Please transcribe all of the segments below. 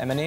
MNA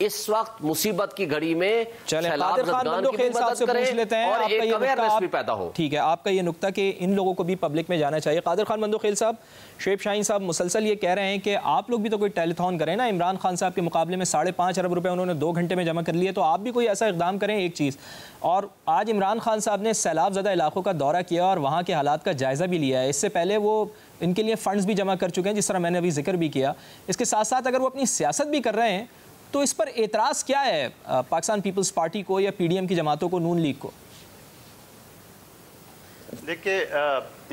اس وقت مصیبت کی گھڑی میں قادر خان مندوخیل صاحب سے پوچھ لیتے ہیں اور ایک اویئرنیس بھی پیدا ہو. ٹھیک ہے, آپ کا یہ نقطہ کہ ان لوگوں کو بھی پبلک میں جانا چاہیے. قادر خان مندوخیل صاحب, شعیب شاہین صاحب مسلسل یہ کہہ رہے ہیں کہ آپ لوگ بھی تو کوئی ٹیلی تھون کریں نا, عمران خان صاحب کے مقابلے میں 5.5 ارب روپے انہوں نے 2 گھنٹے میں جمع کر لیے, تو آپ بھی کوئی ایسا اقدام کریں. ایک چیز اور, آج عمران خان صاحب نے سیلاب زدہ علاقوں کا دورہ کیا اور وہاں کے حالات کا جائزہ بھی لیا ہے. اس سے پہلے وہ ان کے لیے فنڈز بھی جمع کر چکے ہیں, جس طرح میں نے ابھی ذکر بھی کیا. اس کے ساتھ ساتھ اگر وہ اپنی سیاست بھی کر رہے ہیں تو اس پر اعتراض کیا ہے پاکستان پیپلز پارٹی کو یا پی ڈی ایم کی جماعتوں کو, نون لیگ کو؟ دیکھیے,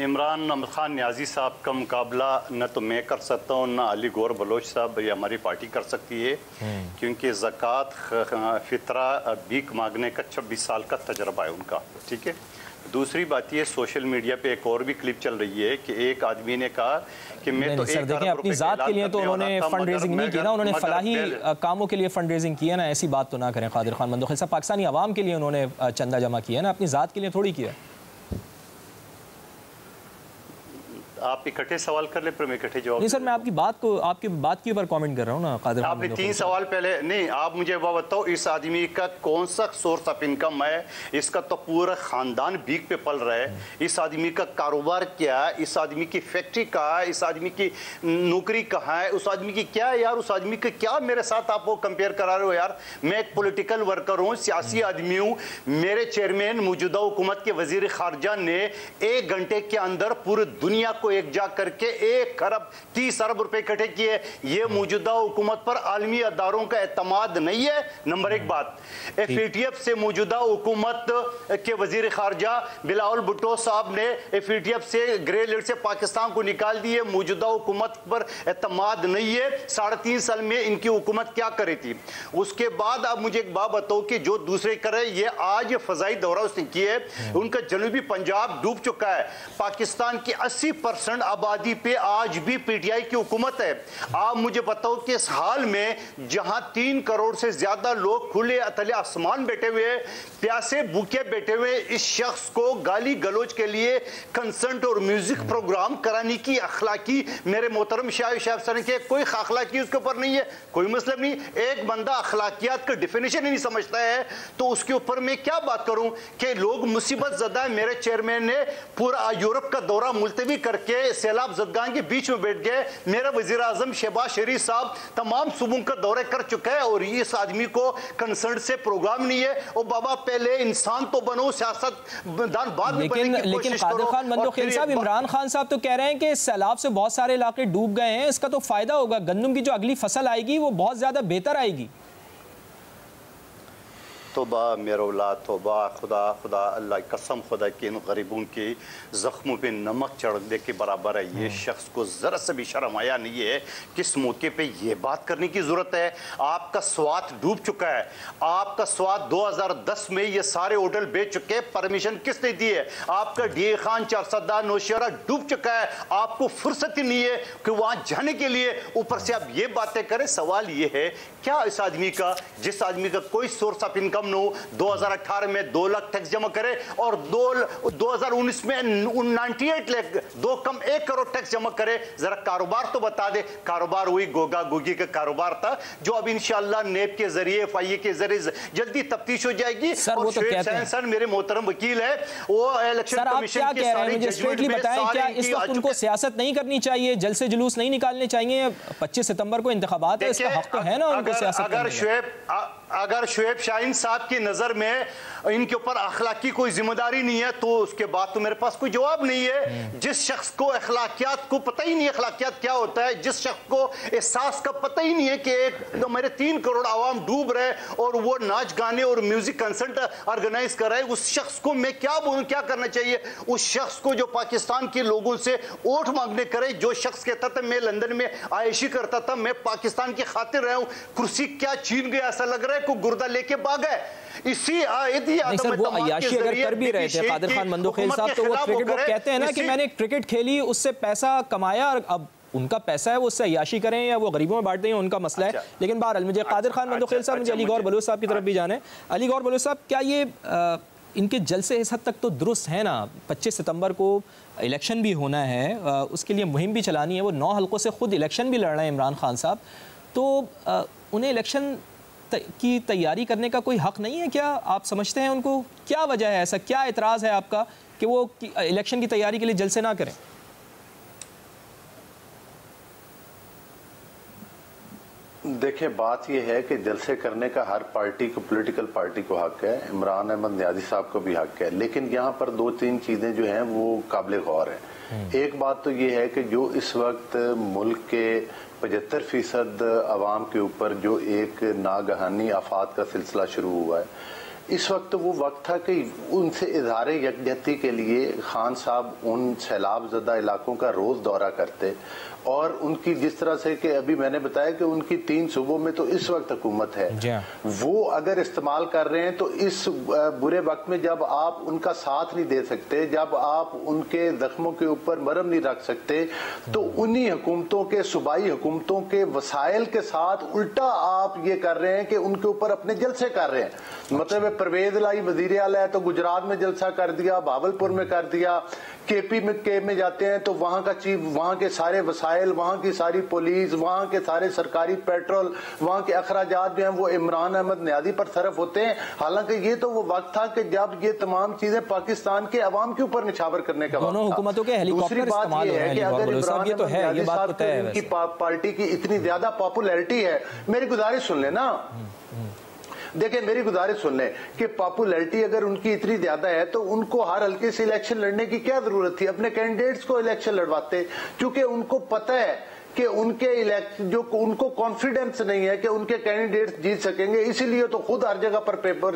عمران خان نیازی صاحب کا مقابلہ نہ تو میں کر سکتا ہوں, نہ علی گور بلوچ صاحب یا ہماری پارٹی کر سکتی ہے, کیونکہ زکوٰۃ, فطرہ, بھیک مانگنے کا 26 سال کا تجربہ ہے ان کا. ٹھیک ہے. دوسری بات یہ, سوشل میڈیا پہ ایک اور بھی کلپ چل رہی ہے کہ ایک آدمی نے کہا کہ میں تو سر دیکھیں, اپنی ذات کے لیے تو انہوں نے فنڈ ریزنگ نہیں کی نا, انہوں نے فلاحی کاموں کے لیے فنڈ ریزنگ کی ہے نا. ایسی بات تو نہ کریں قادر خان مندوخیل صاحب, پاکستانی عوام کے لیے انہوں نے چندہ جمع کیا ہے نا, اپنی ذات کے لیے تھوڑی کیا. آپ اکٹھے سوال کر لیں پھر میں اکٹھے جواب. نہیں سر, میں آپ کی بات کے اوپر کامنٹ کر رہا ہوں نا قادر خان. آپ نے 3 سوال پہلے نہیں, آپ مجھے وہ بتاؤ اس آدمی کا کون سا سورس آف انکم ہے؟ اس کا تو پورا خاندان بھیک پہ پل رہا ہے. اس آدمی کا کاروبار کیا ہے؟ اس آدمی کی فیکٹری کہاں ہے؟ اس آدمی کی نوکری کہاں ہے؟ اس آدمی کی کیا ہے یار؟ اس آدمی کا کیا میرے ساتھ آپ وہ کمپیئر کرا رہے ہو یار؟ میں ایک پولیٹیکل ورکر ہوں, سیاسی آدمی ہوں. میرے چیئرمین موجودہ حکومت کے وزیر خارجہ نے 1 گھنٹے کے اندر پورے دنیا کو ایک جا کر کے 1 ارب 30 ارب روپے اکٹھے کیے. یہ موجودہ حکومت پر عالمی اداروں کا اعتماد نہیں ہے. نمبر 1 بات, ایف ای ٹی ایف سے موجودہ حکومت کے وزیر خارجہ بلاول بھٹو صاحب نے ایف ای ٹی ایف سے گرے لسٹ سے پاکستان کو نکال دیے. موجودہ حکومت پر اعتماد نہیں ہے. 3.5 سال میں ان کی حکومت کیا کرے تھی. اس کے بعد اب مجھے ایک بات بتاؤ کہ جو دوسرے کرے, یہ آج فضائی دورہ اس نے کیے, ان کا جنوبی پنجاب ڈوب چکا ہے. پاکستان کی 80% آبادی پہ آج بھی پی ٹی آئی کی حکومت ہے. آپ مجھے بتاؤ کہ اس حال میں جہاں 3 کروڑ سے زیادہ لوگ کھلے تلے آسمان بیٹھے ہوئے, پیاسے بھوکے بیٹھے ہوئے, اس شخص کو گالی گلوچ کے لیے کنسرٹ اور میوزک پروگرام کرانے کی اخلاقی, میرے محترم شاہب سر کے کوئی اخلاقی اس کے اوپر نہیں ہے, کوئی مسئلہ نہیں. ایک بندہ اخلاقیات کا ڈیفینیشن ہی نہیں سمجھتا ہے تو اس کے اوپر میں کیا بات کروں کہ لوگ مصیبت زدہ. میرے چیئرمین نے پورا یورپ کا دورہ ملتوی کر کے سیلاب زدگان کے بیچ میں بیٹھ گئے. میرا وزیر اعظم شہباز شریف صاحب تمام صوبوں کا دورہ کر چکا ہے, اور اس آدمی کو کنسرٹ سے پروگرام نہیں ہے. اور بابا پہلے انسان تو بنو, سیاست دان بعد میں بننے کی کوشش کرو. قادر خان مندوخیل صاحب, عمران خان صاحب تو کہہ رہے ہیں کہ سیلاب سے بہت سارے علاقے ڈوب گئے ہیں, اس کا تو فائدہ ہوگا, گندم کی جو اگلی فصل آئے گی وہ بہت زیادہ بہتر آئے گی. توبہ میرا اولاد توبہ, خدا اللہ قسم خدا کی ان غریبوں کی زخموں پہ نمک چڑھنے کے برابر ہے. یہ شخص کو ذرا سے بھی شرم آیا نہیں ہے. کس موقع پہ یہ بات کرنے کی ضرورت ہے؟ آپ کا سوات ڈوب چکا ہے. آپ کا سوات 2010 میں یہ سارے ہوٹل بیچ چکے, پرمیشن کس نے دی ہے؟ آپ کا ڈی اے خان, چارسدہ, نوشہرہ ڈوب چکا ہے. آپ کو فرصت ہی نہیں ہے کہ وہاں جانے کے لیے, اوپر سے آپ یہ باتیں کریں. سوال یہ ہے, کیا اس آدمی کا, جس آدمی کا کوئی سورس آف انکم 2018 میں 2 لاکھ ٹیکس جمع کرے اور 2019 میں 98 لاکھ 1 کروڑ ٹیکس جمع کرے. ذرا کاروبار تو بتا دے. کاروبار ہوئی گوگا گوگی کا کاروبار تھا, جو اب انشاءاللہ نیب کے ذریعے, ایف آئی اے کے ذریعے جلدی تفتیش ہو جائے گی. سر وہ تو کہتے ہیں, سر میرے محترم وکیل ہے, وہ الیکشن کمیشن کے سارے ججمنٹ میں بتائیں, کیا اس وقت ان کو سیاست نہیں کرنی چاہیے, جلسے جلوس نہیں نکالنے چاہیے؟ 25 ستمبر کو انتخابات ہے, اس کا حق تو ہے نا ان کو سیاست کرنے کا. اگر شعیب شاہین صاحب کی نظر میں ان کے اوپر اخلاقی کوئی ذمہ داری نہیں ہے تو اس کے بعد تو میرے پاس کوئی جواب نہیں ہے. جس شخص کو اخلاقیات کو پتہ ہی نہیں اخلاقیات کیا ہوتا ہے, جس شخص کو احساس کا پتہ ہی نہیں ہے کہ میرے 3 کروڑ عوام ڈوب رہے اور وہ ناچ گانے اور میوزک کنسرٹ آرگنائز کر رہے, اس شخص کو میں کیا بولوں, کیا کرنا چاہیے اس شخص کو جو پاکستان کے لوگوں سے ووٹ مانگنے کرے؟ جو شخص کہتا تھا میں لندن میں عائشی کرتا تھا, میں پاکستان کی خاطر رہا ہوں, کرسی کیا چھین گیا, ایسا لگ رہا ہے کوئی گردہ لے کے بھاگ گئے. اسی سر وہ عیاشی اگر کر بھی رہے تھے قادر خان مندوخیل صاحب, تو وہ کرکٹ وہ کہتے ہیں نا کہ میں نے کرکٹ کھیلی, اس سے پیسہ کمایا, اور اب ان کا پیسہ ہے وہ اس سے عیاشی کریں یا وہ غریبوں میں بانٹ دیں, ان کا مسئلہ ہے. لیکن بہرحال مجھے قادر خان مندوخیل صاحب, مجھے علی گور بلوچ صاحب کی طرف بھی جانا ہے. علی گور بلوچ صاحب, کیا یہ ان کے جلسے اس حد تک تو درست ہے نا؟ 25 ستمبر کو الیکشن بھی ہونا ہے, اس کے لیے مہم بھی چلانی ہے, وہ 9 حلقوں سے خود الیکشن بھی لڑ رہے ہیں عمران خان صاحب, تو انہیں الیکشن کی تیاری کرنے کا کوئی حق نہیں ہے کیا؟ آپ سمجھتے ہیں ان کو کیا وجہ ہے ایسا، کیا اعتراض ہے آپ کا کہ وہ الیکشن کی تیاری کے لیے جلسے نہ کریں؟ دیکھیں بات یہ ہے کہ جلسے کرنے کا ہر پارٹی کو، پولیٹیکل پارٹی کو حق ہے، عمران احمد نیازی صاحب کو بھی حق ہے، لیکن یہاں پر 2-3 چیزیں جو ہیں وہ قابل غور ہیں۔ ایک بات تو یہ ہے کہ جو اس وقت ملک کے 75% عوام کے اوپر جو ایک ناگہانی آفات کا سلسلہ شروع ہوا ہے، اس وقت وہ وقت تھا کہ ان سے اظہار یکجہتی کے لیے خان صاحب ان سیلاب زدہ علاقوں کا روز دورہ کرتے، اور ان کی جس طرح سے کہ ابھی میں نے بتایا کہ ان کی 3 صوبوں میں تو اس وقت حکومت ہے، وہ اگر استعمال کر رہے ہیں تو اس برے وقت میں جب آپ ان کا ساتھ نہیں دے سکتے، جب آپ ان کے زخموں کے اوپر مرہم نہیں رکھ سکتے، تو انہی حکومتوں کے، صوبائی حکومتوں کے وسائل کے ساتھ الٹا آپ یہ کر رہے ہیں کہ ان کے اوپر اپنے جلسے کر رہے ہیں۔ مطلب پرویز لائی وزیر اعلیٰ ہے تو گجرات میں جلسہ کر دیا، بھاولپور میں کر دیا، KP میں جاتے ہیں تو وہاں کا چیف، وہاں کے سارے وسائل، وہاں کی ساری پولیس، وہاں کے سارے سرکاری پیٹرول، وہاں کے اخراجات جو ہیں وہ عمران احمد نیازی پر صرف ہوتے ہیں، حالانکہ یہ تو وہ وقت تھا کہ جب یہ تمام چیزیں پاکستان کے عوام کے اوپر نچھاور کرنے کا وقت تھا۔ دونوں حکومتوں کے ہیلی کاپٹر استعمال ہو رہے ہیں، دوسری بات یہ ہے کہ اگر عمران احمد نیازی صاحب کو ان کی پارٹی کی اتنی زیادہ پاپولیرٹی ہے، میری گزارش سن لیں نا، دیکھیں میری گزارش سن لیں کہ پاپولیرٹی اگر ان کی اتنی زیادہ ہے تو ان کو ہر حلقے سے الیکشن لڑنے کی کیا ضرورت تھی؟ اپنے کینڈیڈیٹس کو الیکشن لڑواتے، کیونکہ ان کو پتہ ہے کہ ان کے جو ان کو کانفیڈنس نہیں ہے کہ ان کے کینڈیڈیٹس جیت سکیں گے، اسی لیے تو خود ہر جگہ پر پیپر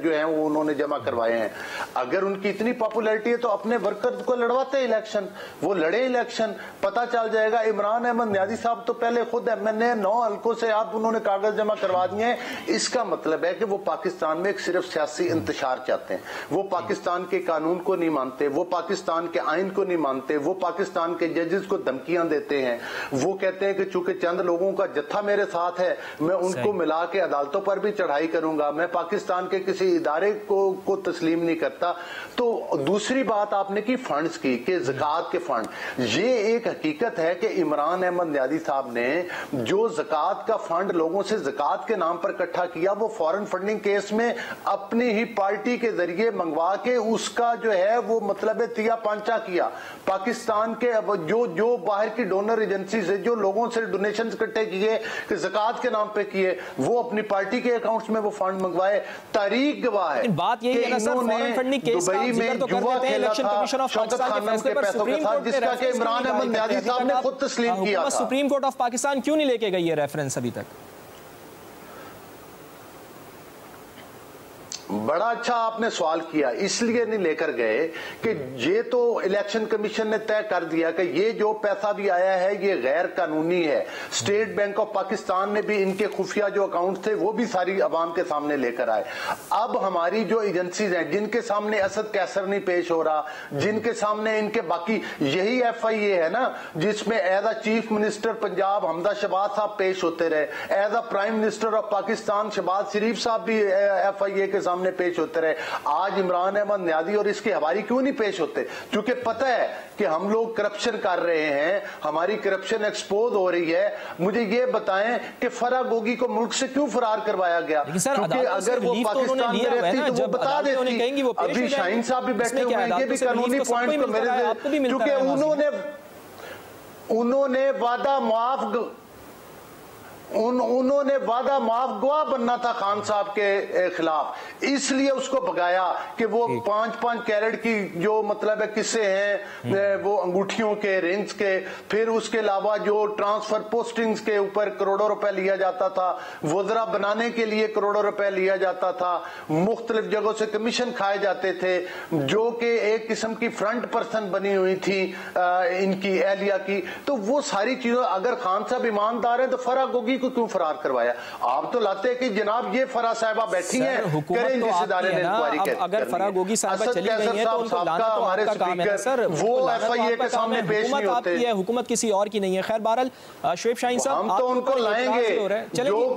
جو ہیں وہ انہوں نے جمع کروائے ہیں۔ اگر ان کی اتنی پاپولیرٹی ہے تو اپنے ورکر کو لڑواتے الیکشن، وہ لڑے الیکشن، پتہ چل جائے گا۔ عمران احمد نیازی صاحب تو پہلے خود MNA 9 حلقوں سے آپ انہوں نے کاغذ جمع کروا دیے ہیں، اس کا مطلب ہے کہ وہ پاکستان میں ایک صرف سیاسی انتشار چاہتے ہیں، وہ پاکستان کے قانون کو نہیں مانتے، وہ پاکستان کے آئین کو نہیں مانتے، وہ پاکستان کے ججز کو دھمکیاں دیتے ہیں، وہ کہتے ہیں کہ چونکہ چند لوگوں کا جتھا میرے ساتھ ہے میں ان کو ملا کے عدالتوں پر بھی چڑھائی کروں گا، میں پاکستان کے کسی ادارے کو تسلیم نہیں کرتا۔ تو دوسری بات آپ نے کی فنڈز کی کہ زکوٰۃ کے فنڈ، یہ ایک حقیقت ہے کہ عمران احمد نیازی صاحب نے جو زکوٰۃ کا فنڈ لوگوں سے زکوٰۃ کے نام پر اکٹھا کیا وہ فورن فنڈنگ کیس میں اپنی ہی پارٹی کے ذریعے منگوا کے اس کا جو ہے وہ مطلب تیا پانچا کیا۔ پاکستان کے جو باہر کی ڈونر ایجنسی سے جو لوگوں سے ڈونیشنز اکٹھے کیے کہ زکوٰۃ کے نام پہ کیے، وہ اپنی پارٹی کے اکاؤنٹس میں وہ فنڈ منگوائے۔ تاریخ گواہ ہے بات یہی ہے نا سر، فورن فنڈنگ کیس کا ذکر تو کر دیتے ہیں الیکشن کمیشن آف پاکستان کے فیصلے پر سپریم کورٹ نے، جس کا کہ عمران احمد نیازی صاحب نے خود تسلیم کیا تھا۔ سپریم کورٹ آف پاکستان کیوں نہیں لے کے گئی ہے ریفرنس ابھی تک؟ بڑا اچھا آپ نے سوال کیا، اس لیے نہیں لے کر گئے کہ یہ تو الیکشن کمیشن نے طے کر دیا کہ یہ جو پیسہ بھی آیا ہے یہ غیر قانونی ہے۔ اسٹیٹ بینک آف پاکستان نے بھی ان کے خفیہ جو اکاؤنٹ تھے وہ بھی ساری عوام کے سامنے لے کر آئے۔ اب ہماری جو ایجنسیز ہیں جن کے سامنے اسد کیسر نہیں پیش ہو رہا، جن کے سامنے ان کے باقی یہی FIA ہے نا جس میں as a chief minister Punjab Hamza Shahbaz صاحب پیش ہوتے رہے، as a prime minister of Pakistan Shahbaz Sharif صاحب بھی FIA کے سامنے پیش ہوتے رہے۔ آج عمران احمد نیازی اور اس کے حواری کیوں نہیں پیش ہوتے؟ کیونکہ پتہ ہے کہ ہم لوگ کرپشن کر رہے ہیں، ہماری کرپشن ایکسپوز ہو رہی ہے۔ مجھے یہ بتائیں کہ فرح گوگی کو ملک سے کیوں فرار کروایا گیا؟ کیونکہ اگر وہ پاکستان میں رہتی تو وہ بتا دیتی۔ ابھی شاہین صاحب بھی بیٹھے ہوئے ہیں، یہ بھی قانونی پوائنٹ تو میرے سے، کیونکہ انہوں نے وعدہ معاف انہوں نے وعدہ معاف گواہ بننا تھا خان صاحب کے خلاف، اس لیے اس کو بھگایا کہ وہ 5 کیرٹ کی جو مطلب ہے قصے ہیں وہ انگوٹھیوں کے، رنگز کے، پھر اس کے علاوہ جو ٹرانسفر پوسٹنگز کے اوپر کروڑوں روپے لیا جاتا تھا، وزراء بنانے کے لیے کروڑوں روپے لیا جاتا تھا، مختلف جگہوں سے کمیشن کھائے جاتے تھے، جو کہ ایک قسم کی فرنٹ پرسن بنی ہوئی تھی ان کی اہلیہ کی۔ تو وہ ساری چیزیں اگر خان صاحب ایماندار ہیں تو فرح گوگی کو کیوں فرار کروایا؟ آپ تو لاتے کہ جناب یہ فرح صاحبہ بیٹھی ہیں، کریں جس ادارے نے انکوائری کرنی ہے۔ اگر فرح گوگی صاحبہ چلی گئی ہیں تو ان کو لانا تو آپ کا کام ہے سر، وہ FIA کے سامنے پیش نہیں ہوتے، حکومت آپ کی ہے، حکومت کسی اور کی نہیں ہے۔ خیر بہرحال شعیب شاہین صاحب ہم تو ان کو لائیں گے، جو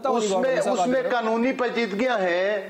اس میں قانونی پیچیدگیاں ہیں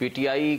PTI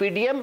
PDM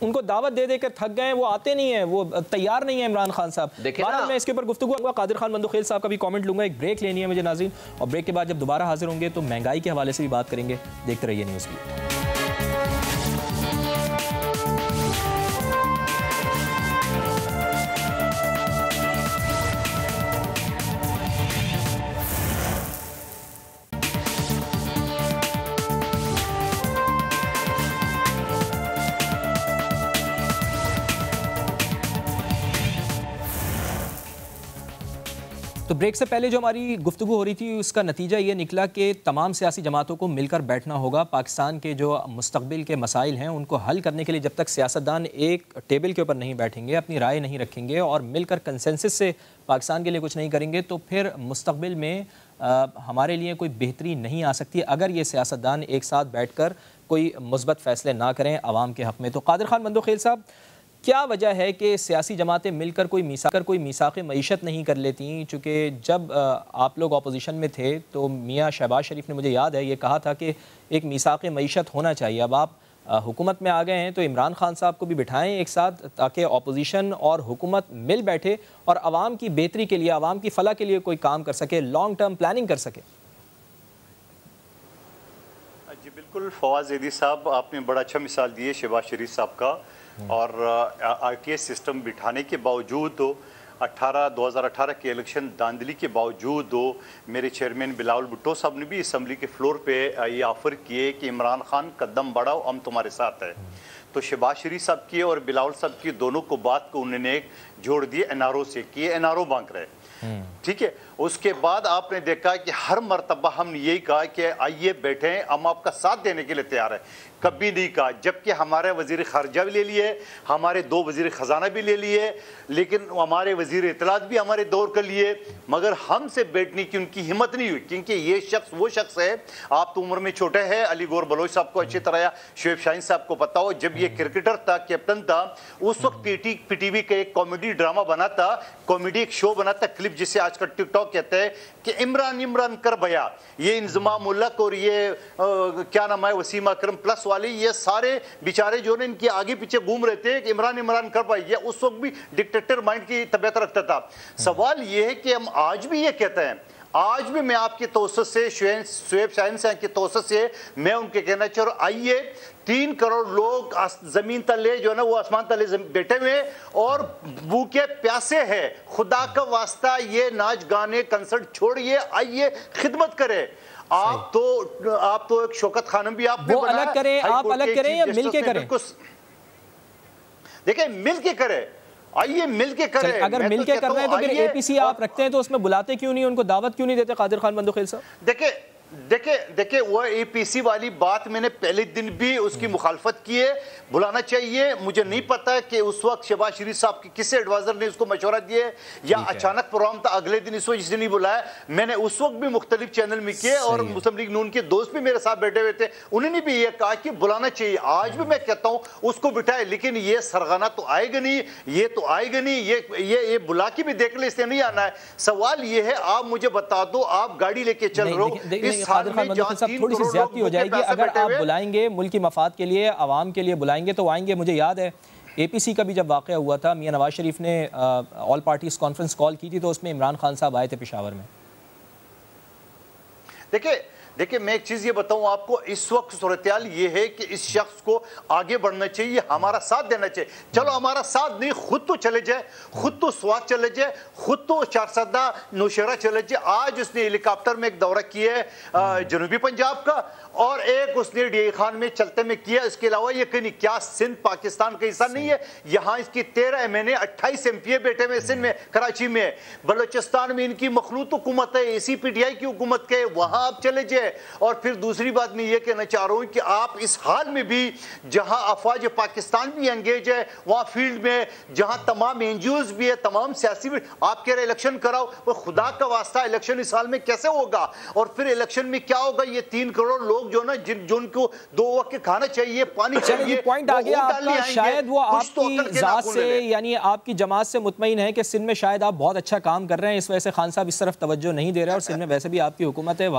ان کو دعوت دے دے کر تھک گئے ہیں, وہ آتے نہیں ہیں, وہ تیار نہیں ہے عمران خان صاحب. بہرحال میں اس کے اوپر گفتگو ہوگا. قادر خان بندوخیل صاحب کا بھی کامنٹ لوں گا. ایک بریک لینی ہے مجھے ناظرین, اور بریک کے بعد جب دوبارہ حاضر ہوں گے تو مہنگائی کے حوالے سے بھی بات کریں گے. دیکھتے رہیے نیوز بیٹ. تو بریک سے پہلے جو ہماری گفتگو ہو رہی تھی اس کا نتیجہ یہ نکلا کہ تمام سیاسی جماعتوں کو مل کر بیٹھنا ہوگا. پاکستان کے جو مستقبل کے مسائل ہیں ان کو حل کرنے کے لیے جب تک سیاستدان ایک ٹیبل کے اوپر نہیں بیٹھیں گے, اپنی رائے نہیں رکھیں گے اور مل کر کنسنسس سے پاکستان کے لیے کچھ نہیں کریں گے, تو پھر مستقبل میں ہمارے لیے کوئی بہتری نہیں آ سکتی اگر یہ سیاستدان ایک ساتھ بیٹھ کر کوئی مثبت فیصلے نہ کریں عوام کے حق میں. تو قادر خان بندوخیل صاحب, کیا وجہ ہے کہ سیاسی جماعتیں مل کر کوئی میثاق معیشت نہیں کر لیتی؟ چونکہ جب آپ لوگ اپوزیشن میں تھے تو میاں شہباز شریف نے, مجھے یاد ہے, یہ کہا تھا کہ ایک میثاق معیشت ہونا چاہیے. اب آپ حکومت میں آ گئے ہیں تو عمران خان صاحب کو بھی بٹھائیں ایک ساتھ تاکہ اپوزیشن اور حکومت مل بیٹھے اور عوام کی بہتری کے لیے, عوام کی فلاح کے لیے کوئی کام کر سکے, لانگ ٹرم پلاننگ کر سکے. جی بالکل فواز زیدی صاحب, آپ نے بڑا اچھا مثال دی ہے شہباز شریف صاحب کا. اور آر ٹی ایس سسٹم بٹھانے کے باوجود 2018 کے الیکشن داندلی کے باوجود میرے چیئرمین بلاول بھٹو صاحب نے بھی اسمبلی کے فلور پہ یہ آفر کیے کہ عمران خان قدم بڑھاؤ, ہم تمہارے ساتھ ہیں. تو شہباز شریف صاحب کی اور بلاول صاحب کی دونوں کو بات کو انہوں نے جوڑ دیے این آر او سے, کہ این آر او مانگ رہے. ٹھیک ہے, اس کے بعد آپ نے دیکھا کہ ہر مرتبہ ہم نے یہی کہا کہ آئیے بیٹھیں, ہم آپ کا ساتھ دینے کے لیے تیار ہیں. کبھی نہیں کہا, جبکہ ہمارے وزیر خارجہ بھی لے لیے, ہمارے 2 وزیر خزانہ بھی لے لیے, لیکن ہمارے وزیر اطلاعات بھی ہمارے دور کر لیے, مگر ہم سے بیٹھنے کی ان کی ہمت نہیں ہوئی. کیونکہ یہ شخص وہ شخص ہے, آپ تو عمر میں چھوٹے ہیں, علی گور بلوچ صاحب کو اچھی طرح, شعیب شاہین صاحب کو پتا ہو, جب یہ کرکٹر تھا, کیپٹن تھا, اس وقت پی ٹی وی کا ایک کامیڈی ڈرامہ بنا تھا, کامیڈی ایک شو بنا تھا, کلپ جسے آج کل ٹک ٹاک کہتے ہیں, کہ عمران کر بھیا. یہ انضمام الحق اور یہ کیا نام ہے وسیم اکرم پلس والے, یہ سارے بیچارے جو ان کے آگے پیچھے گھوم رہے تھے کہ عمران کر بھائی. یہ اس وقت بھی ڈکٹیٹر مائنڈ کی طبیعت رکھتا تھا. سوال یہ ہے کہ ہم آج بھی یہ کہتے ہیں, آج بھی میں آپ کی توسط سے, شعیب شاہین صاحب کی توسط سے میں ان کے کہنا چاہ رہا ہوں, آئیے 3 کروڑ لوگ زمین تلے جو ہے نا وہ آسمان تلے بیٹھے ہوئے اور بھوکے پیاسے ہیں. خدا کا واسطہ یہ ناچ گانے کنسرٹ چھوڑیے, آئیے خدمت کرے. آپ تو ایک شوکت خانم بھی آپ وہ الگ کریں, آپ الگ کریں یا مل کے کریں؟ دیکھیں مل کے کرے, آئیے مل کے کریں. اگر مل کے کر رہے ہیں تو پھر اے پی سی آپ رکھتے ہیں تو اس میں بلاتے کیوں نہیں, ان کو دعوت کیوں نہیں دیتے قادر خان بندوخیل صاحب؟ دیکھیں وہ اے پی سی والی بات میں نے پہلے دن بھی اس کی مخالفت کی ہے. بلانا چاہیے. مجھے نہیں پتا کہ اس وقت شہباز شریف صاحب کی کس ایڈوائزر نے اس کو مشورہ دیے یا اچانک پروگرام تھا اگلے دن اس وجہ سے نہیں بلایا. میں نے اس وقت بھی مختلف چینل میں کیے اور مسلم لیگ نون کے دوست بھی میرے ساتھ بیٹھے ہوئے تھے, انہوں نے بھی یہ کہا کہ بلانا چاہیے. آج بھی میں کہتا ہوں اس کو بٹھائے, لیکن یہ سرغنہ تو آئے گا نہیں, یہ تو آئے گا نہیں, یہ بلا کے بھی دیکھ لے, اس نے نہیں آنا ہے. سوال یہ ہے آپ مجھے بتا دو, آپ گاڑی لے کے چل رہے ہو اس حال میں تھوڑی سی زیادتی ہو جائے گی. اگر آپ بلائیں گے ملک کی مفاد کے لیے, عوام کے لیے بلائیں گے تو آئیں گے. مجھے یاد ہے اے پی سی کا بھی جب واقعہ ہوا تھا, میاں نواز شریف نے آل پارٹیز کانفرنس کال کی تھی تو اس میں عمران خان صاحب آئے تھے پشاور میں. دیکھیں میں ایک چیز یہ بتاؤں آپ کو, اس وقت صورتحال یہ ہے کہ اس شخص کو آگے بڑھنا چاہیے, ہمارا ساتھ دینا چاہیے. چلو ہمارا ساتھ نہیں, خود تو چلے جائے, خود تو سوات چلے جائے, خود تو چارسدہ نوشہرہ چلے جائے. آج اس نے ہیلی کاپٹر میں ایک دورہ کیا ہے جنوبی پنجاب کا, اور ایک اس نے ڈی اے خان میں چلتے میں کیا. اس کے علاوہ یہ کہیں کیا سندھ پاکستان کا حصہ نہیں ہے؟ یہاں اس کی 13 ایم این اے 28 ایم پی اے بیٹھے ہوئے سندھ میں, کراچی میں, بلوچستان میں ان کی مخلوط حکومت ہے, اے سی پی ٹی آئی کی حکومت کے, وہاں آپ چلے جائے. اور پھر دوسری بات میں یہ کہنا چاہ رہا ہوں کہ آپ اس حال میں بھی جہاں افواج پاکستان بھی انگیج ہے وہاں فیلڈ میں, جہاں تمام این جی اوز بھی ہے, تمام سیاسی بھی, آپ کہہ رہے الیکشن کراؤ. وہ خدا کا واسطہ الیکشن اس حال میں کیسے ہوگا؟ اور پھر الیکشن میں کیا ہوگا؟ یہ 3 کروڑ لوگ جو نا جن کو 2 وقت کے کھانا چاہیے, پانی چاہیے, پوائنٹ آ گیا آپ کا. شاید وہ آپ کی ذات سے یعنی آپ کی جماعت سے مطمئن ہے کہ سندھ میں شاید آپ بہت اچھا کام کر رہے ہیں, اس وجہ سے خان صاحب اس طرف توجہ نہیں دے رہے, اور سندھ میں ویسے بھی آپ کی حکومت ہے,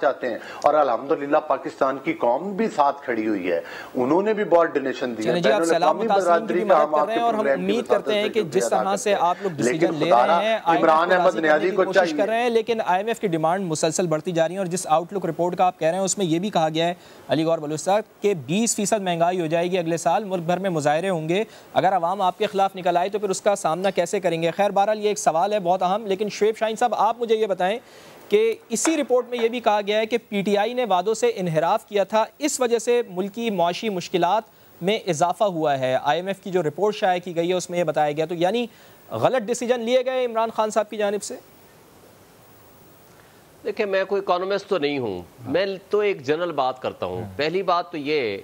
چاہتے ہیں, اور الحمدللہ پاکستان کی قوم بھی ساتھ کھڑی ہوئی ہے, انہوں نے بھی بہت ڈونیشن دی ہے. جی, آپ سیلاب متاثرین کی بھی مدد کر رہے ہیں اور ہم امید کرتے ہیں کہ جس طرح سے آپ لوگ ڈیسیجن لے رہے ہیں عمران احمد نیازی کو کوشش کر رہے ہیں, لیکن آئی ایم ایف کی ڈیمانڈ مسلسل بڑھتی جا رہی ہے, اور جس آؤٹ لک رپورٹ کا آپ کہہ رہے ہیں اس میں یہ بھی کہا گیا ہے علی گور بلوچستان کہ 20% مہنگائی ہو جائے گی اگلے سال, ملک بھر میں مظاہرے ہوں گے, اگر عوام آپ کے خلاف نکل آئے تو پھر اس کا سامنا کیسے کریں گے. خیر بہرحال یہ ایک سوال ہے بہت اہم, لیکن شعیب شاہین صاحب آپ مجھے یہ بتائیں کہ اسی رپورٹ میں یہ بھی کہا گیا ہے کہ پی ٹی آئی نے وعدوں سے انحراف کیا تھا, اس وجہ سے ملکی معاشی مشکلات میں اضافہ ہوا ہے. آئی ایم ایف کی جو رپورٹ شائع کی گئی ہے اس میں یہ بتایا گیا, تو یعنی غلط ڈیسیجن لیے گئے عمران خان صاحب کی جانب سے. دیکھیں میں کوئی اکانومسٹ تو نہیں ہوں, میں تو ایک جنرل بات کرتا ہوں. پہلی بات تو یہ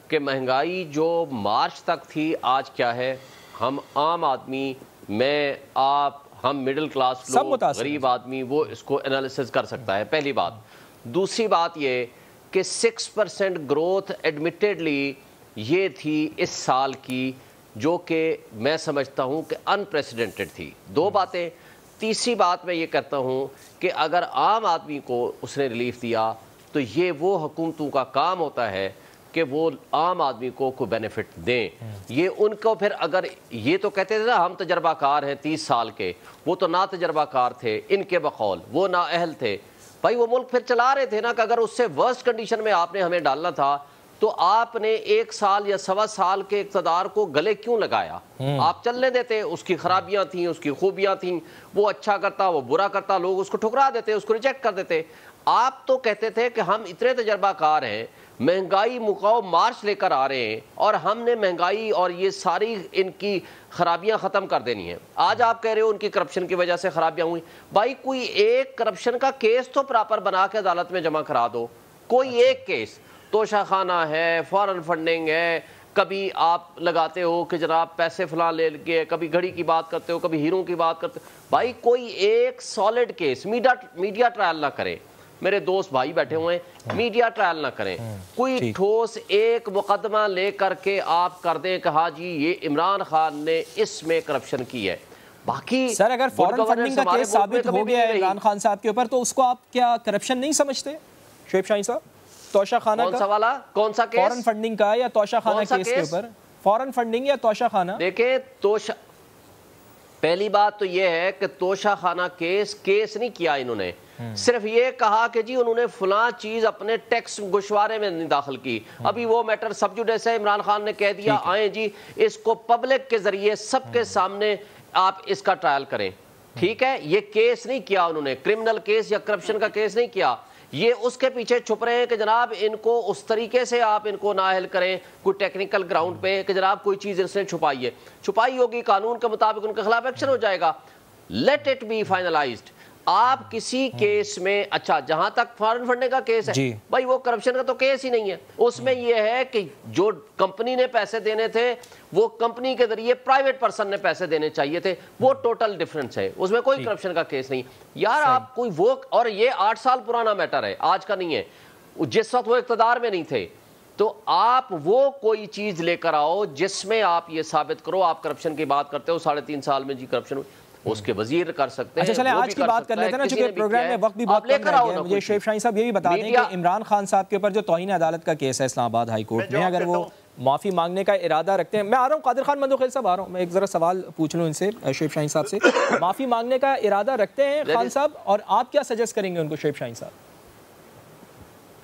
کہ مہنگائی جو مارچ تک تھی آج کیا ہے, ہم عام آدمی, میں آپ, ہم مڈل کلاس لوگ, غریب آدمی وہ اس کو انالیسز کر سکتا ہے, پہلی بات. دوسری بات یہ کہ 6% گروتھ ایڈمیٹڈلی یہ تھی اس سال کی, جو کہ میں سمجھتا ہوں کہ انپریسیڈنٹڈ تھی. دو باتیں. تیسری بات میں یہ کہتا ہوں کہ اگر عام آدمی کو اس نے ریلیف دیا تو یہ وہ حکومتوں کا کام ہوتا ہے کہ وہ عام آدمی کو کوئی بینیفٹ دیں. یہ ان کو پھر اگر یہ تو کہتے تھے نا ہم تجربہ کار ہیں 30 سال کے, وہ تو نا تجربہ کار تھے ان کے بقول, وہ نا اہل تھے. بھائی وہ ملک پھر چلا رہے تھے نا, کہ اگر اس سے ورسٹ کنڈیشن میں آپ نے ہمیں ڈالنا تھا تو آپ نے 1 سال یا 1.25 سال کے اقتدار کو گلے کیوں لگایا؟ آپ چلنے دیتے, اس کی خرابیاں تھیں, اس کی خوبیاں تھیں, وہ اچھا کرتا, وہ برا کرتا, لوگ اس کو ٹھکرا دیتے, اس کو ریجیکٹ کر دیتے. آپ تو کہتے تھے کہ ہم اتنے تجربہ کار ہیں, مہنگائی مقاؤ مارچ لے کر آ رہے ہیں اور ہم نے مہنگائی اور یہ ساری ان کی خرابیاں ختم کر دینی ہیں. آج آپ کہہ رہے ہو ان کی کرپشن کی وجہ سے خرابیاں ہوئی. بھائی کوئی ایک کرپشن کا کیس تو پراپر بنا کے عدالت میں جمع کرا دو, کوئی ایک کیس. توشہ خانہ ہے, فارن فنڈنگ ہے, کبھی آپ لگاتے ہو کہ جناب پیسے فلاں لے کے, کبھی گھڑی کی بات کرتے ہو, کبھی ہیروں کی بات کرتے ہو. بھائی کوئی ایک سالڈ کیس, میڈیا ٹرائل نہ کریں, میرے دوست بھائی بیٹھے ہوئے ہیں, میڈیا ٹرائل نہ کریں, کوئی ٹھوس ایک مقدمہ لے کر کے آپ کر دیں کہ ہاں جی یہ عمران خان نے اس میں کرپشن کی ہے. باقی سر اگر فارن فنڈنگ کا کیس ثابت ہو گیا ہے عمران خان صاحب کے اوپر تو اس کو آپ کیا کرپشن نہیں سمجھتے شعیب شاہین صاحب؟ توشہ خانہ کا کون سا کیس؟ فارن فنڈنگ کا یا توشہ خانہ کیس کے اوپر؟ فارن فنڈنگ یا توشہ خانہ؟ دیکھیں پہلی بات تو یہ ہے کہ توشہ خانہ کیس نہیں کیا انہوں نے, صرف یہ کہا کہ جی انہوں نے فلاں چیز اپنے ٹیکس گوشوارے میں نہیں داخل کی. ابھی وہ میٹر سب جوڈیس ہے, عمران خان نے کہہ دیا آئیں جی اس کو پبلک کے ذریعے سب کے سامنے آپ اس کا ٹرائل کریں. ٹھیک ہے, یہ کیس نہیں کیا انہوں نے, کرمنل کیس یا کرپشن کا کیس نہیں کیا. یہ اس کے پیچھے چھپ رہے ہیں کہ جناب ان کو اس طریقے سے آپ ان کو نااہل کریں کوئی ٹیکنیکل گراؤنڈ پہ کہ جناب کوئی چیز اس نے چھپائی ہوگی, قانون کے مطابق ان کے خلاف ایکشن ہو جائے گا. Let it be finalized. آپ کسی کیس میں, اچھا جہاں تک فارن فنڈنگ کا کیس ہے بھائی وہ کرپشن کا تو کیس ہی نہیں ہے. اس میں یہ ہے کہ جو کمپنی نے پیسے دینے تھے وہ کمپنی کے ذریعے پرائیویٹ پرسن نے پیسے دینے چاہیے تھے, وہ ٹوٹل ڈیفرنس ہے, اس میں کوئی کرپشن کا کیس نہیں. یار آپ کوئی وہ, اور یہ 8 سال پرانا میٹر ہے, آج کا نہیں ہے, جس وقت وہ اقتدار میں نہیں تھے. تو آپ وہ کوئی چیز لے کر آؤ جس میں آپ یہ ثابت کرو آپ کرپشن کی بات کرتے ہو 3.5 سال میں جی کرپشن ہوئی, اس کے وزیر کر سکتے ہیں. اچھا چلیں آج کی بات کر لیتے ہیں نا, چونکہ پروگرام میں وقت بھی بہت کم رہ گیا ہے. مجھے شعیب شاہین صاحب یہ بھی بتا دیں کہ عمران خان صاحب کے اوپر جو توہین عدالت کا کیس ہے اسلام آباد ہائی کورٹ میں, اگر وہ معافی مانگنے کا ارادہ رکھتے ہیں, میں آ رہا ہوں قادر خان مندوخیل صاحب, آ رہا ہوں, میں ایک ذرا سوال پوچھ لوں ان سے, شعیب شاہین صاحب سے, معافی مانگنے کا ارادہ رکھتے ہیں خان صاحب, اور آپ کیا سجیسٹ کریں گے ان کو شعیب شاہین صاحب؟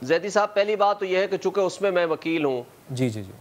زیدی صاحب پہلی بات تو یہ ہے کہ چونکہ اس میں میں وکیل ہوں, جی جی جی,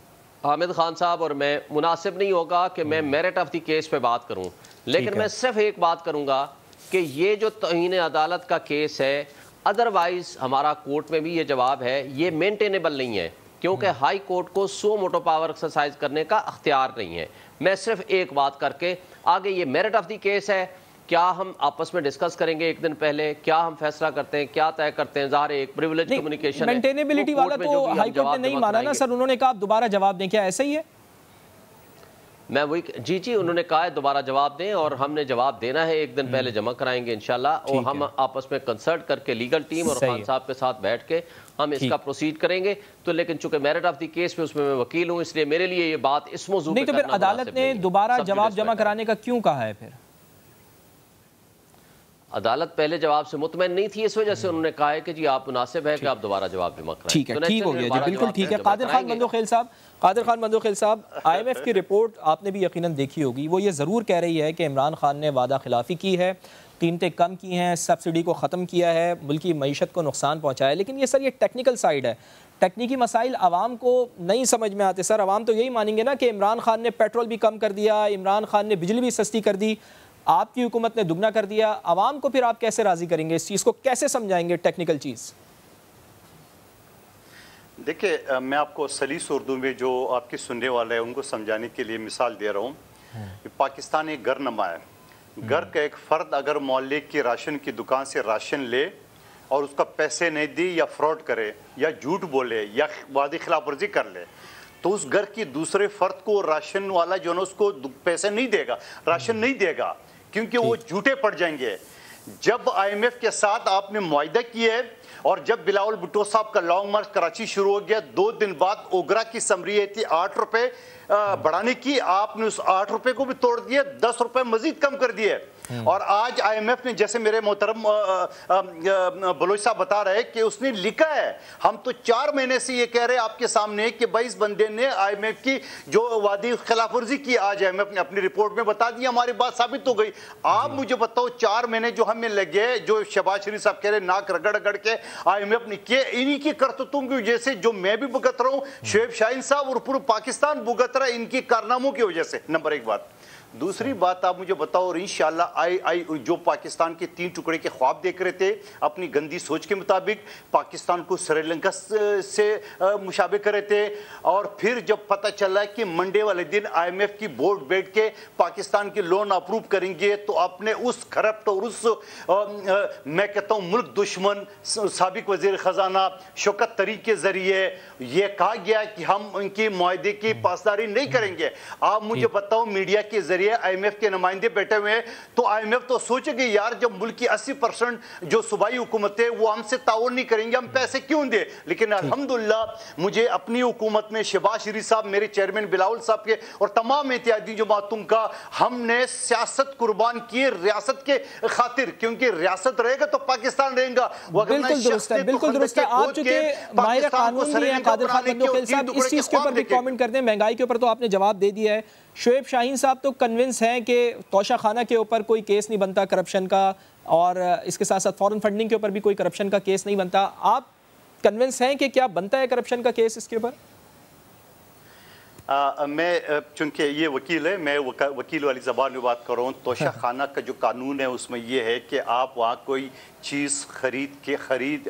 حامد خان صاحب اور میں, مناسب نہیں ہوگا کہ میں میرٹ آف دی کیس پہ بات کروں, لیکن میں صرف ایک بات کروں گا کہ یہ جو توہین عدالت کا کیس ہے, ادروائز ہمارا کورٹ میں بھی یہ جواب ہے, یہ مینٹینیبل نہیں ہے, کیونکہ ہائی کورٹ کو سو موٹو پاور ایکسرسائز کرنے کا اختیار نہیں ہے. میں صرف ایک بات کر کے آگے, یہ میرٹ آف دی کیس ہے, کیا ہم آپس میں ڈسکس کریں گے ایک دن پہلے, کیا ہم فیصلہ کرتے ہیں, کیا طے کرتے ہیں, ظاہر ایک پریویلیج کمیونیکیشن ہے. مینٹینیبلٹی والا تو ہائی کورٹ نے نہیں مانا نا سر, انہوں نے کہا آپ دوبارہ جواب دیں, کیا ایسا ہی ہے؟ میں وہی, جی انہوں نے کہا ہے دوبارہ جواب دیں, اور ہم نے جواب دینا ہے, ایک دن پہلے جمع کرائیں گے انشاءاللہ, اور ہم آپس میں کنسلٹ کر کے لیگل ٹیم اور خان صاحب کے ساتھ بیٹھ کے ہم اس کا پروسیڈ کریں گے. تو لیکن چونکہ میرٹ آف دی کیس میں اس میں وکیل ہوں, اس لیے میرے لیے یہ بات اس موضوع نہیں, تو پھر عدالت نے دوبارہ جواب جمع کرانے کا کیوں کہا ہے پھر؟ عدالت پہلے جواب سے مطمئن نہیں تھی، اس وجہ سے انہوں نے کہا ہے کہ جی آپ مناسب ہے کہ آپ دوبارہ جواب جمع کرائیں۔ ٹھیک ہے، ٹھیک ہو گیا جی، بالکل ٹھیک ہے۔ قادر خان بندوخیل صاحب، آئی ایم ایف کی رپورٹ آپ نے بھی یقیناً دیکھی ہوگی، وہ یہ ضرور کہہ رہی ہے کہ عمران خان نے وعدہ خلافی کی ہے، قیمتیں کم کی ہیں، سبسڈی کو ختم کیا ہے، ملکی معیشت کو نقصان پہنچایا ہے، لیکن یہ سر یہ ٹیکنیکل سائیڈ ہے، ٹیکنیکی مسائل عوام کو نہیں سمجھ میں آتے۔ سر عوام تو یہی مانیں گے نا کہ عمران خان نے پیٹرول بھی کم کر دیا، عمران خان نے بجلی بھی سستی کر دی، آپ کی حکومت نے دگنا کر دیا، عوام کو پھر آپ کیسے راضی کریں گے؟ اس چیز کو کیسے سمجھائیں گے ٹیکنیکل چیز؟ دیکھیں، میں آپ کو سلیس اردو میں جو آپ کے سننے والے ہیں ان کو سمجھانے کے لیے مثال دے رہا ہوں۔ پاکستان ایک گھر نما ہے، گھر کا ایک فرد اگر محلے کی راشن کی دکان سے راشن لے اور اس کا پیسے نہیں دی یا فراڈ کرے یا جھوٹ بولے یا وعدے خلاف ورزی کر لے تو اس گھر کی دوسرے فرد کو راشن والا جو ہے اس کو پیسے نہیں دے گا، راشن نہیں دے گا، کیونکہ وہ جھوٹے پڑ جائیں گے۔ جب آئی ایم ایف کے ساتھ آپ نے معاہدہ کیا ہے اور جب بلاول بھٹو صاحب کا لانگ مارچ کراچی شروع ہو گیا، 2 دن بعد اوگرا کی سمری یہ تھی 8 روپے بڑھانے کی، آپ نے اس 8 روپے کو بھی توڑ دیا، 10 روپے مزید کم کر دیے۔ اور آج آئی ایم ایف نے، جیسے میرے محترم بلوچ صاحب بتا رہے کہ اس نے لکھا ہے، ہم تو 4 مہینے سے یہ کہہ رہے آپ کے سامنے کہ بھائی اس بندے نے آئی ایم ایف کی جو وعدے خلاف ورزی کی، آج آئی ایم ایف نے اپنی رپورٹ میں بتا دیا، ہماری بات ثابت ہو گئی۔ آپ مجھے بتاؤ 4 مہینے جو ہمیں لگے، جو شہباز شریف صاحب کہہ رہے ناک رگڑ رگڑ کے آئی ایم ایف نے کیے، انہی کی کرتوتوں کی وجہ سے جو میں بھی بھگت رہا ہوں، شعیب شاہین صاحب اور پورا پاکستان بھگت رہا ہے ان کی کارناموں کی وجہ سے۔ نمبر 1 بات۔ دوسری بات آپ مجھے بتاؤ، اور انشاءاللہ جو پاکستان کے 3 ٹکڑے کے خواب دیکھ رہے تھے اپنی گندی سوچ کے مطابق، پاکستان کو سری لنکا سے مشابہ کرے تھے، اور پھر جب پتہ چلا کہ منڈے والے دن آئی ایم ایف کی بورڈ بیٹھ کے پاکستان کی لون اپروو کریں گے، تو اپنے اس کرپٹ اور اس میں کہتا ہوں ملک دشمن سابق وزیر خزانہ شوکت طریق کے ذریعے یہ کہا گیا کہ ہم ان کی معاہدے کی پاسداری نہیں کریں گے۔ آپ مجھے بتاؤ میڈیا کے ذریعے آئی ایم ایف کے نمائندے بیٹھے ہوئے ہیں، تو آئی ایم ایف تو سوچے گے یار جب ملک کی 80% جو صوبائی حکومت ہے وہ ہم سے تعاون نہیں کریں گے، ہم پیسے کیوں دیں؟ لیکن الحمدللہ مجھے اپنی حکومت میں شہباز شریف صاحب، میرے چیئرمین بلاول صاحب کے اور تمام اتحادی جماعتوں کا، ہم نے سیاست قربان کی ریاست کے خاطر، کیونکہ ریاست رہے گا تو پاکستان رہے گا۔ بالکل درست ہے، بالکل درست ہے۔ آپ چونکہ ماہر قانون بھی ہیں قادر خان بندوخیل صاحب، اس چیز کے اوپر بھی کامنٹ کر دیں۔ مہنگائی کے اوپر تو آپ نے جواب دے دیا ہے۔ شعیب شاہین صاحب تو کنونس ہیں کہ توشہ خانہ کے اوپر کوئی کیس نہیں بنتا کرپشن کا، اور اس کے ساتھ ساتھ فورن فنڈنگ کے اوپر بھی کوئی کرپشن کا کیس نہیں بنتا۔ آپ کنونس ہیں کہ کیا بنتا ہے کرپشن کا کیس اس کے اوپر؟ میں چونکہ یہ وکیل ہے، میں وکیل والی زبان میں بات کر رہا ہوں۔ توشہ خانہ کا جو قانون ہے اس میں یہ ہے کہ آپ وہاں کوئی چیز خرید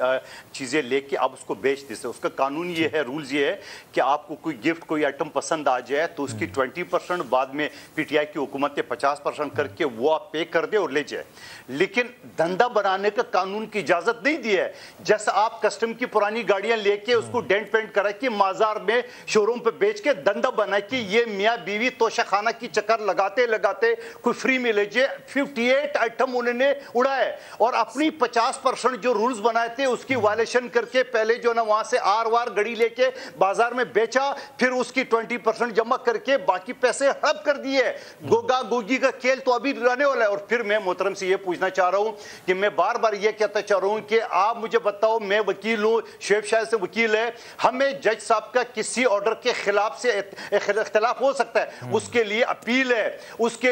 چیزیں لے کے آپ اس کو بیچ دیں، اس کا قانون یہ ہے، رولز یہ ہے کہ آپ کو کوئی گفٹ کوئی آئٹم پسند آ جائے تو اس کی 20% بعد میں پی ٹی آئی کی حکومت نے 50% کر کے وہ آپ پے کر دے اور لے جائے، لیکن دھندا بنانے کا قانون کی اجازت نہیں دی ہے۔ جیسا آپ کسٹم کی پرانی گاڑیاں لے کے اس کو ڈینٹ پینٹ کرا کے مازار میں شو روم پہ بیچ کے دھندا بنا کے یہ میاں بیوی توشہ خانہ کی چکر لگاتے لگاتے کوئی فری میں لے جائے، 58 آئٹم انہوں نے اڑائے اور اپنی 50% جو رولز بنائے تھے اس کی وائلیشن کر کے پہلے جو نا وہاں سے آر وار گڑی لے کے بازار میں بیچا، پھر اس کی 20% جمع کر کے باقی پیسے ہڑپ کر دیے۔ گوگا گوگی کا کھیل تو ابھی رہنے والا ہے۔ اور پھر میں محترم سے یہ پوچھنا چاہ رہا ہوں کہ میں بار بار یہ کہتا چاہ رہا ہوں کہ آپ مجھے بتاؤ، میں وکیل ہوں، شعیب شاہ سے وکیل ہے، ہمیں جج صاحب کا کسی آرڈر کے خلاف سے اختلاف ہو سکتا ہے، اس کے لیے اپیل ہے، اس کے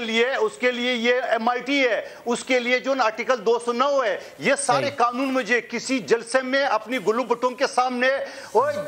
لیے یہ ایم آئی ٹی ہے، اس کے لیے جو آرٹیکل 209 ہے، یہ سارے قانون مجھے کسی جلسے میں اپنی گلو بٹوں کے سامنے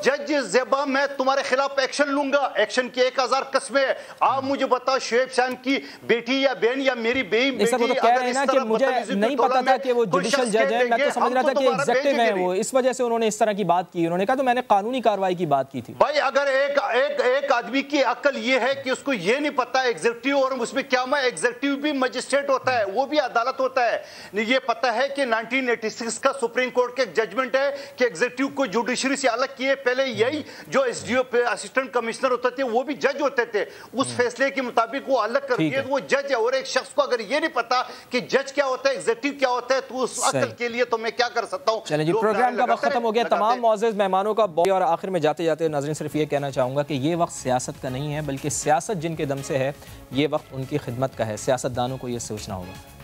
جج زیبا میں تمہارے خلاف ایکشن لوں گا، ایکشن کی 1000 قسمیں۔ آپ مجھے بتاؤ شعیب شاہ کی بیٹی یا بہن یا میری بیٹی کہہ رہے ہیں نا کہ مجھے نہیں پتا تھا کہ وہ جوڈیشل جج ہے، میں تو سمجھ رہا تھا کہ ایگزیکٹو ہے، وہ اس وجہ سے انہوں نے اس طرح کی بات کی۔ انہوں نے کہا تو میں نے قانونی کارروائی کی بات کی تھی۔ بھائی اگر ایک آدمی کی عقل یہ ہے کہ اس کو یہ نہیں پتا ایگزیکٹو اور اس میں کیا ہے، ایگزیکٹو بھی مجسٹریٹ ہوتا ہے، وہ بھی عدالت ہوتا ہے۔ یہ پتا ہے کہ 1986 کا سپریم کورٹ کے ججمنٹ ہے کہ ایگزیکٹو کو جوڈیشری سے الگ کیے، پہلے یہی جو S D O assistant commissioner ہوتے تھے وہ بھی جج ہوتے تھے، اس فیصلے کے مطابق وہ الگ کر دیے، وہ جج ہے۔ اور ایک شخص کو اگر یہ نہیں پتا کہ جج کیا ہوتا ہے ایگزیکٹو کیا ہوتا ہے تو اس عقل کے لیے تو میں کیا کر سکتا ہوں۔ چلیں جی، پروگرام کا وقت ختم ہو گیا۔ تمام معزز مہمانوں کا اور آخر میں جاتے جاتے ناظرین صرف یہ کہنا چاہوں گا کہ یہ وقت سیاست کا نہیں ہے، بلکہ سیاست جن کے دم سے ہے یہ وقت ان کی خدمت کا ہے، سیاست دانوں کو یہ سوچنا ہوگا۔